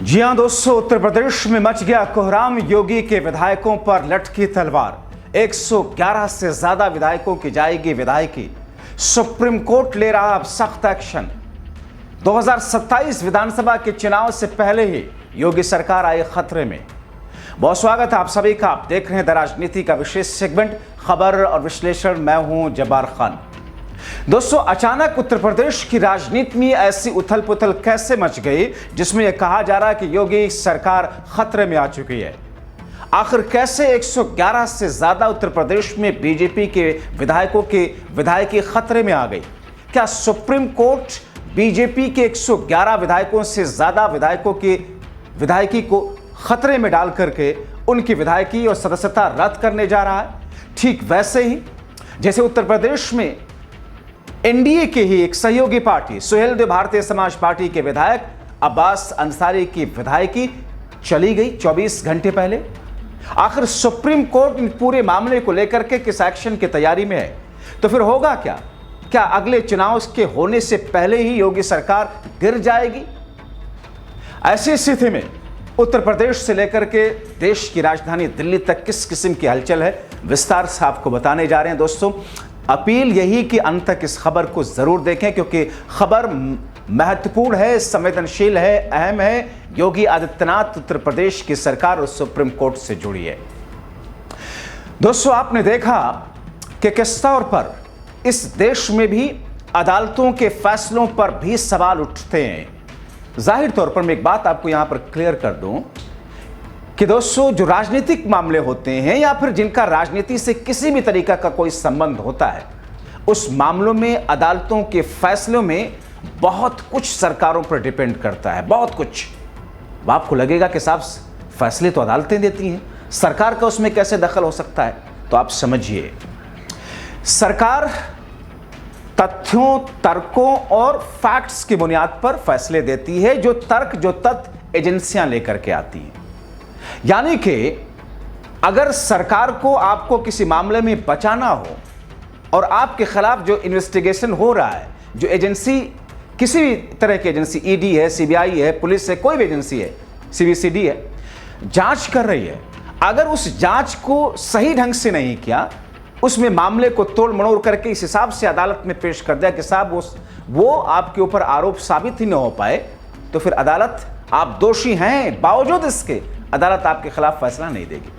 जी हां दोस्तों, उत्तर प्रदेश में मच गया कोहराम। योगी के विधायकों पर लटकी तलवार। 111 से ज्यादा विधायकों की जाएगी विधायकी। सुप्रीम कोर्ट ले रहा अब सख्त एक्शन। 2027 विधानसभा के चुनाव से पहले ही योगी सरकार आई खतरे में। बहुत स्वागत है आप सभी का। आप देख रहे हैं द राजनीति का विशेष सेगमेंट खबर और विश्लेषण। मैं हूं जब्बार खान। दोस्तों, अचानक उत्तर प्रदेश की राजनीति में ऐसी उथल पुथल कैसे मच गई जिसमें यह कहा जा रहा है कि योगी सरकार खतरे में आ चुकी है। आखिर कैसे 111 से ज्यादा उत्तर प्रदेश में बीजेपी के विधायकों की विधायकी खतरे में आ गई? क्या सुप्रीम कोर्ट बीजेपी के 111 विधायकों से ज्यादा विधायकों की विधायकी को खतरे में डाल करके उनकी विधायकी और सदस्यता रद्द करने जा रहा है? ठीक वैसे ही जैसे उत्तर प्रदेश में एनडीए के ही एक सहयोगी पार्टी सुहेलदेव भारतीय समाज पार्टी के विधायक अब्बास अंसारी की विधायकी चली गई 24 घंटे पहले। आखिर सुप्रीम कोर्ट इन पूरे मामले को लेकर के किस एक्शन की तैयारी में है? तो फिर होगा क्या? क्या अगले चुनाव के होने से पहले ही योगी सरकार गिर जाएगी? ऐसी स्थिति में उत्तर प्रदेश से लेकर के देश की राजधानी दिल्ली तक किस किस्म की हलचल है, विस्तार से आपको बताने जा रहे हैं। दोस्तों, अपील यही कि अंत तक इस खबर को जरूर देखें क्योंकि खबर महत्वपूर्ण है, संवेदनशील है, अहम है। योगी आदित्यनाथ उत्तर प्रदेश की सरकार और सुप्रीम कोर्ट से जुड़ी है। दोस्तों, आपने देखा कि किस तौर पर इस देश में भी अदालतों के फैसलों पर भी सवाल उठते हैं। जाहिर तौर पर मैं एक बात आपको यहां पर क्लियर कर दूं कि दोस्तों, जो राजनीतिक मामले होते हैं या फिर जिनका राजनीति से किसी भी तरीका का कोई संबंध होता है, उस मामलों में अदालतों के फैसलों में बहुत कुछ सरकारों पर डिपेंड करता है। बहुत कुछ। आपको लगेगा कि साहब फैसले तो अदालतें देती हैं, सरकार का उसमें कैसे दखल हो सकता है? तो आप समझिए, सरकार तथ्यों, तर्कों और फैक्ट्स की बुनियाद पर फैसले देती है। जो तर्क, जो तथ्य एजेंसियां लेकर के आती हैं। यानी कि अगर सरकार को आपको किसी मामले में बचाना हो और आपके खिलाफ जो इन्वेस्टिगेशन हो रहा है, जो एजेंसी, किसी भी तरह की एजेंसी, ईडी है, सीबीआई है, पुलिस है, कोई भी एजेंसी है, सीबीसीडी है, जांच कर रही है, अगर उस जांच को सही ढंग से नहीं किया, उसमें मामले को तोड़ मड़ोड़ करके इस हिसाब से अदालत में पेश कर दिया कि साहब वो आपके ऊपर आरोप साबित ही न हो पाए, तो फिर अदालत, आप दोषी हैं बावजूद इसके, अदालत आपके खिलाफ फैसला नहीं देगी।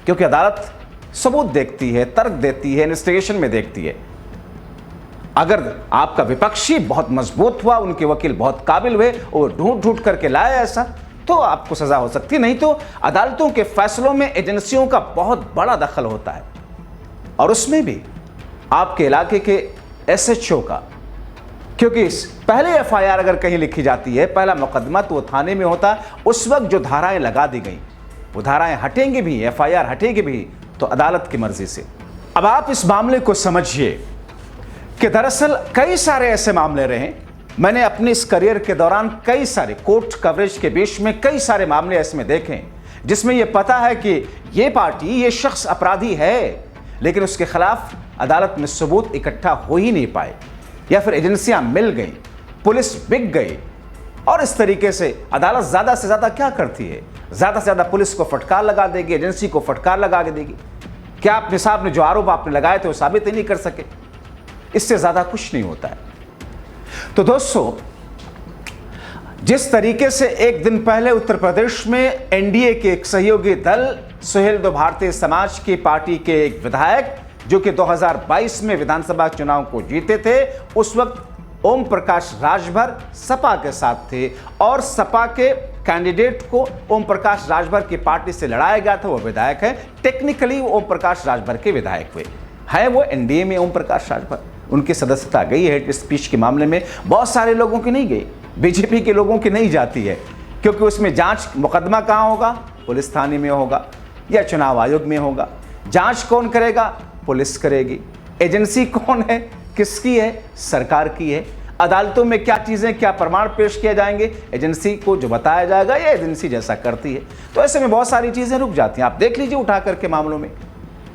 क्योंकि अदालत सबूत देखती है, तर्क देती है, इन्वेस्टिगेशन में देखती है। अगर आपका विपक्षी बहुत मजबूत हुआ, उनके वकील बहुत काबिल हुए, वो ढूंढ ढूंढ करके लाए ऐसा, तो आपको सजा हो सकती है। नहीं तो अदालतों के फैसलों में एजेंसियों का बहुत बड़ा दखल होता है, और उसमें भी आपके इलाके के एसएचओ का। क्योंकि पहले एफआईआर अगर कहीं लिखी जाती है, पहला मुकदमा तो वो थाने में होता, उस वक्त जो धाराएं लगा दी गई, वो धाराएं हटेंगी भी, एफआईआर हटेगी भी, तो अदालत की मर्जी से। अब आप इस मामले को समझिए कि दरअसल कई सारे ऐसे मामले रहे। मैंने अपने इस करियर के दौरान कई सारे कोर्ट कवरेज के बीच में कई सारे मामले ऐसे में देखे जिसमें यह पता है कि ये पार्टी, ये शख्स अपराधी है, लेकिन उसके खिलाफ अदालत में सबूत इकट्ठा हो ही नहीं पाए, या फिर एजेंसियां मिल गई, पुलिस बिक गई। और इस तरीके से अदालत ज्यादा से ज्यादा क्या करती है? ज्यादा से ज्यादा पुलिस को फटकार लगा देगी, एजेंसी को फटकार लगा के देगी। क्या आप निसाब ने जो आरोप आपने लगाए थे वो साबित ही नहीं कर सके? इससे ज्यादा कुछ नहीं होता है। तो दोस्तों, जिस तरीके से एक दिन पहले उत्तर प्रदेश में एनडीए के एक सहयोगी दल सुहेलदेव भारतीय समाज की पार्टी के एक विधायक, जो कि 2022 में विधानसभा चुनाव को जीते थे, उस वक्त ओम प्रकाश राजभर सपा के साथ थे और सपा के कैंडिडेट को ओम प्रकाश राजभर की पार्टी से लड़ाया गया था। वो विधायक है, टेक्निकली वो ओम प्रकाश राजभर के विधायक हुए हैं। वो एनडीए में ओम प्रकाश राजभर, उनकी सदस्यता गई है। हेट स्पीच के मामले में बहुत सारे लोगों की नहीं गई, बीजेपी के लोगों की नहीं जाती है, क्योंकि उसमें जांच, मुकदमा कहाँ होगा? पुलिस थाने में होगा या चुनाव आयोग में होगा। जांच कौन करेगा? पुलिस करेगी। एजेंसी कौन है, किसकी है? सरकार की है। अदालतों में क्या चीजें, क्या प्रमाण पेश किए जाएंगे? एजेंसी को जो बताया जाएगा, ये एजेंसी जैसा करती है। तो ऐसे में बहुत सारी चीजें रुक जाती हैं। आप देख लीजिए उठा करके मामलों में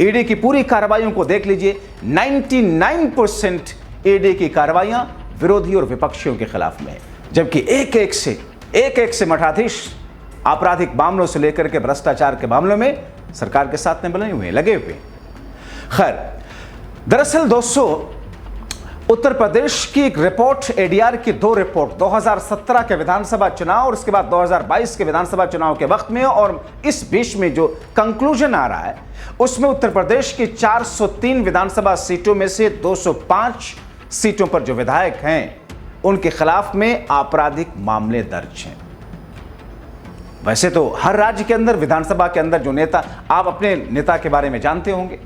ईडी की पूरी कार्रवाइयों को देख लीजिए। 99% ईडी की कार्रवाइयां विरोधी और विपक्षियों के खिलाफ में है, जबकि एक एक से मठाधीश आपराधिक मामलों से लेकर के भ्रष्टाचार के मामलों में सरकार के साथ में बने हुए हैं, लगे हुए हैं। खैर, दरअसल दोस्तों, उत्तर प्रदेश की एक रिपोर्ट, एडीआर की 2 रिपोर्ट 2017 के विधानसभा चुनाव और उसके बाद 2022 के विधानसभा चुनाव के वक्त में, और इस बीच में जो कंक्लूजन आ रहा है उसमें उत्तर प्रदेश की 403 विधानसभा सीटों में से 205 सीटों पर जो विधायक हैं उनके खिलाफ में आपराधिक मामले दर्ज हैं। वैसे तो हर राज्य के अंदर, विधानसभा के अंदर जो नेता, आप अपने नेता के बारे में जानते होंगे,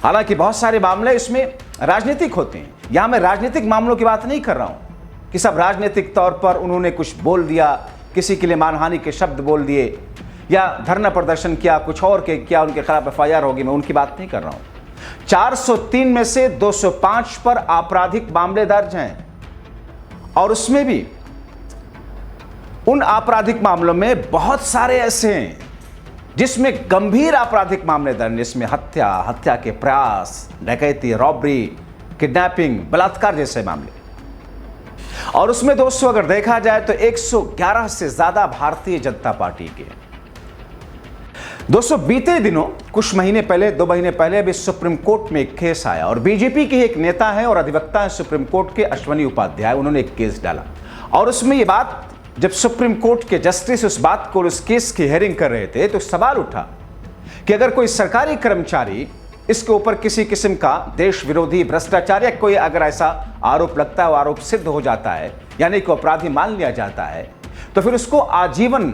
हालांकि बहुत सारे मामले इसमें राजनीतिक होते हैं। यहां मैं राजनीतिक मामलों की बात नहीं कर रहा हूं कि सब राजनीतिक तौर पर उन्होंने कुछ बोल दिया, किसी के लिए मानहानि के शब्द बोल दिए या धरना प्रदर्शन किया, कुछ और के किया, उनके खिलाफ एफआईआर होगी, मैं उनकी बात नहीं कर रहा हूं। 403 में से 205 पर आपराधिक मामले दर्ज हैं, और उसमें भी उन आपराधिक मामलों में बहुत सारे ऐसे हैं जिसमें गंभीर आपराधिक मामले दर्ज, जिसमें हत्या, हत्या के प्रयास, डकैती, रॉबरी, किडनैपिंग, बलात्कार जैसे मामले। और उसमें दोस्तों अगर देखा जाए तो 111 से ज्यादा भारतीय जनता पार्टी के। दोस्तों, बीते दिनों कुछ महीने पहले, 2 महीने पहले अभी सुप्रीम कोर्ट में एक केस आया, और बीजेपी के एक नेता हैं और अधिवक्ता हैं सुप्रीम कोर्ट के, अश्वनी उपाध्याय, उन्होंने एक केस डाला। और उसमें ये बात, जब सुप्रीम कोर्ट के जस्टिस उस बात को, उस केस की हेयरिंग कर रहे थे, तो सवाल उठा कि अगर कोई सरकारी कर्मचारी इसके ऊपर किसी किस्म का देश विरोधी, भ्रष्टाचार या कोई अगर ऐसा आरोप लगता है, वो आरोप सिद्ध हो जाता है, यानी कि अपराधी मान लिया जाता है, तो फिर उसको आजीवन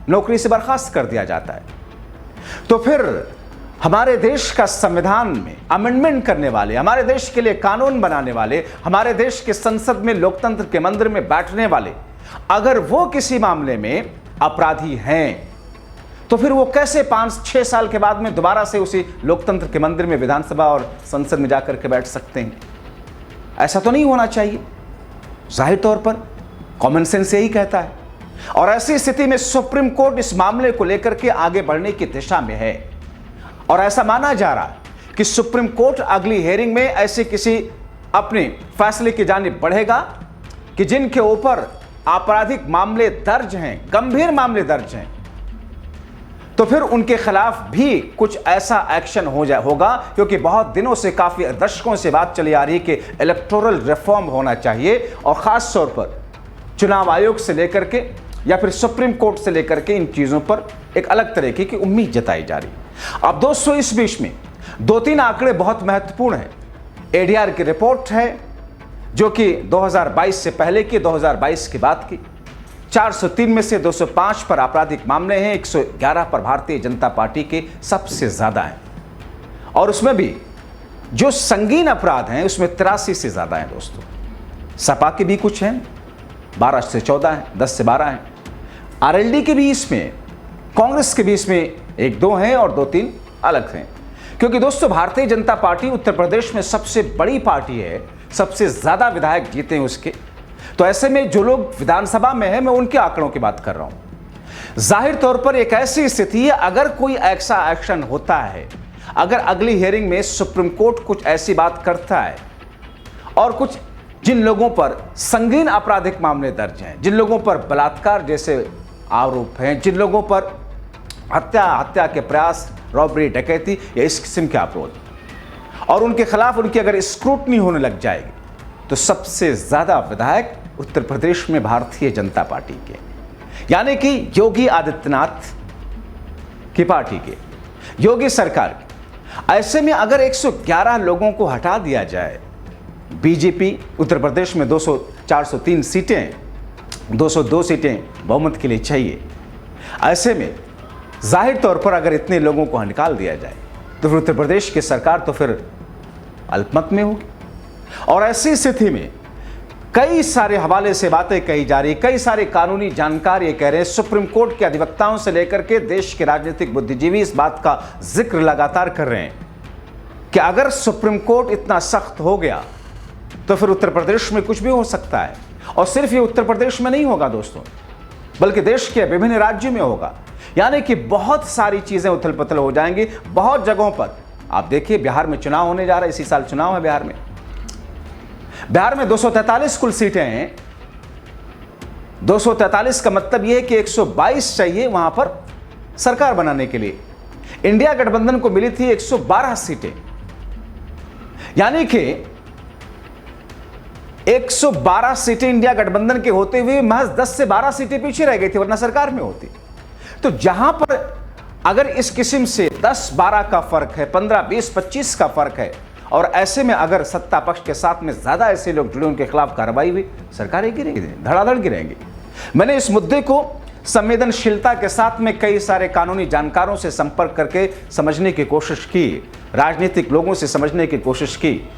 नौकरी से बर्खास्त कर दिया जाता है। तो फिर हमारे देश का संविधान में अमेंडमेंट करने वाले, हमारे देश के लिए कानून बनाने वाले, हमारे देश के संसद में, लोकतंत्र के मंदिर में बैठने वाले, अगर वो किसी मामले में अपराधी हैं, तो फिर वो कैसे 5-6 साल के बाद में दोबारा से उसी लोकतंत्र के मंदिर में, विधानसभा और संसद में जाकर के बैठ सकते हैं? ऐसा तो नहीं होना चाहिए। जाहिर तौर पर कॉमन सेंस यही कहता है। और ऐसी स्थिति में सुप्रीम कोर्ट इस मामले को लेकर के आगे बढ़ने की दिशा में है, और ऐसा माना जा रहा है कि सुप्रीम कोर्ट अगली हेयरिंग में ऐसे किसी अपने फैसले की जानिब बढ़ेगा कि जिनके ऊपर आपराधिक मामले दर्ज हैं, गंभीर मामले दर्ज हैं, तो फिर उनके खिलाफ भी कुछ ऐसा एक्शन होगा, क्योंकि बहुत दिनों से, काफी दशकों से बात चली आ रही है कि इलेक्टोरल रिफॉर्म होना चाहिए, और खास तौर पर चुनाव आयोग से लेकर के या फिर सुप्रीम कोर्ट से लेकर के इन चीजों पर एक अलग तरीके की उम्मीद जताई जा रही है। अब दोस्तों, इस बीच में 2-3 आंकड़े बहुत महत्वपूर्ण हैं। एडीआर की रिपोर्ट है जो कि 2022 से पहले की, 2022 के बाद की। 403 में से 205 पर आपराधिक मामले हैं, 111 पर भारतीय जनता पार्टी के सबसे ज्यादा हैं, और उसमें भी जो संगीन अपराध हैं उसमें 83 से ज्यादा हैं। दोस्तों, सपा के भी कुछ हैं, 12 से 14 हैं, 10 से 12 हैं। आरएलडी के भी इसमें, कांग्रेस के भी इसमें 1-2 हैं और 2-3 अलग हैं। क्योंकि दोस्तों, भारतीय जनता पार्टी उत्तर प्रदेश में सबसे बड़ी पार्टी है, सबसे ज्यादा विधायक जीते हैं उसके। तो ऐसे में जो लोग विधानसभा में हैं, मैं उनके आंकड़ों की बात कर रहा हूं। जाहिर तौर पर एक ऐसी स्थिति है, अगर कोई ऐसा एक्शन होता है, अगर अगली हियरिंग में सुप्रीम कोर्ट कुछ ऐसी बात करता है, और कुछ जिन लोगों पर संगीन आपराधिक मामले दर्ज हैं, जिन लोगों पर बलात्कार जैसे आरोप हैं, जिन लोगों पर हत्या के प्रयास, रॉबरी, डकैती या इस किस्म के आरोप, और उनके खिलाफ उनकी अगर स्क्रूटनी होने लग जाएगी, तो सबसे ज्यादा विधायक उत्तर प्रदेश में भारतीय जनता पार्टी के, यानी कि योगी आदित्यनाथ की पार्टी के, योगी सरकार के। ऐसे में अगर 111 लोगों को हटा दिया जाए, बीजेपी उत्तर प्रदेश में 403 सीटें, 202 सीटें बहुमत के लिए चाहिए। ऐसे में जाहिर तौर पर अगर इतने लोगों को निकाल दिया जाए, तो फिर उत्तर प्रदेश की सरकार तो फिर अल्पमत में होगी। और ऐसी स्थिति में कई सारे हवाले से बातें कही जा रही, कई सारे कानूनी जानकार ये कह रहे हैं, सुप्रीम कोर्ट के अधिवक्ताओं से लेकर के देश के राजनीतिक बुद्धिजीवी इस बात का जिक्र लगातार कर रहे हैं कि अगर सुप्रीम कोर्ट इतना सख्त हो गया, तो फिर उत्तर प्रदेश में कुछ भी हो सकता है। और सिर्फ ये उत्तर प्रदेश में नहीं होगा दोस्तों, बल्कि देश के विभिन्न राज्यों में होगा। यानी कि बहुत सारी चीजें उथल पुथल हो जाएंगी बहुत जगहों पर। आप देखिए, बिहार में चुनाव होने जा रहा है, इसी साल चुनाव है बिहार में 243 कुल सीटें हैं, 243 का मतलब यह है कि 122 चाहिए वहां पर सरकार बनाने के लिए। इंडिया गठबंधन को मिली थी 112 सीटें, यानी कि 112 सीटें इंडिया गठबंधन के होते हुए महज 10 से 12 सीटें पीछे रह गई थी, वरना सरकार में होती। तो जहां पर अगर इस किस्म से 10-12 का फर्क है, 15-20-25 का फर्क है, और ऐसे में अगर सत्ता पक्ष के साथ में ज्यादा ऐसे लोग जुड़े, उनके खिलाफ कार्रवाई हुई, सरकारें गिरेंगी, धड़ाधड़ गिरेंगी। मैंने इस मुद्दे को संवेदनशीलता के साथ में कई सारे कानूनी जानकारों से संपर्क करके समझने की कोशिश की, राजनीतिक लोगों से समझने की कोशिश की,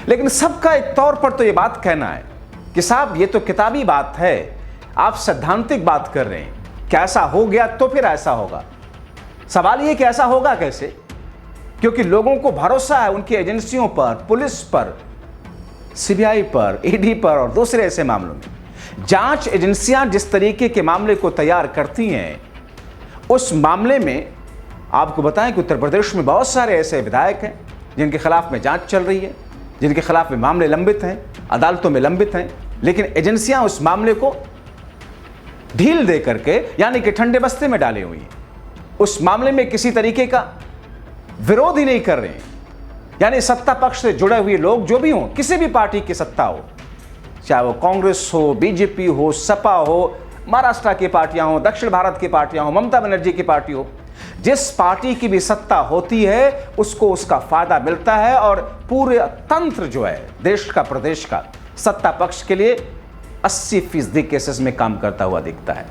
लेकिन सबका एक तौर पर तो यह बात कहना है कि साहब ये तो किताबी बात है, आप सैद्धांतिक बात कर रहे हैं, क्या ऐसा हो गया तो फिर ऐसा होगा। सवाल ये कि ऐसा होगा कैसे, क्योंकि लोगों को भरोसा है उनकी एजेंसियों पर, पुलिस पर, सीबीआई पर, ईडी पर और दूसरे ऐसे मामलों में। जांच एजेंसियां जिस तरीके के मामले को तैयार करती हैं, उस मामले में आपको बताएं कि उत्तर प्रदेश में बहुत सारे ऐसे विधायक हैं जिनके खिलाफ में जांच चल रही है, जिनके खिलाफ में मामले लंबित हैं, अदालतों में लंबित हैं, लेकिन एजेंसियां उस मामले को ढील दे करके, यानी कि ठंडे बस्ते में डाले हुई हैं, उस मामले में किसी तरीके का विरोध ही नहीं कर रहे हैं। यानी सत्ता पक्ष से जुड़े हुए लोग जो भी हों, किसी भी पार्टी की सत्ता हो, चाहे वो कांग्रेस हो, बीजेपी हो, सपा हो, महाराष्ट्र की पार्टियां हो, दक्षिण भारत की पार्टियां हो, ममता बनर्जी की पार्टी हो, जिस पार्टी की भी सत्ता होती है उसको उसका फायदा मिलता है, और पूरे तंत्र जो है देश का, प्रदेश का, सत्ता पक्ष के लिए 80% केसेस में काम करता हुआ दिखता है।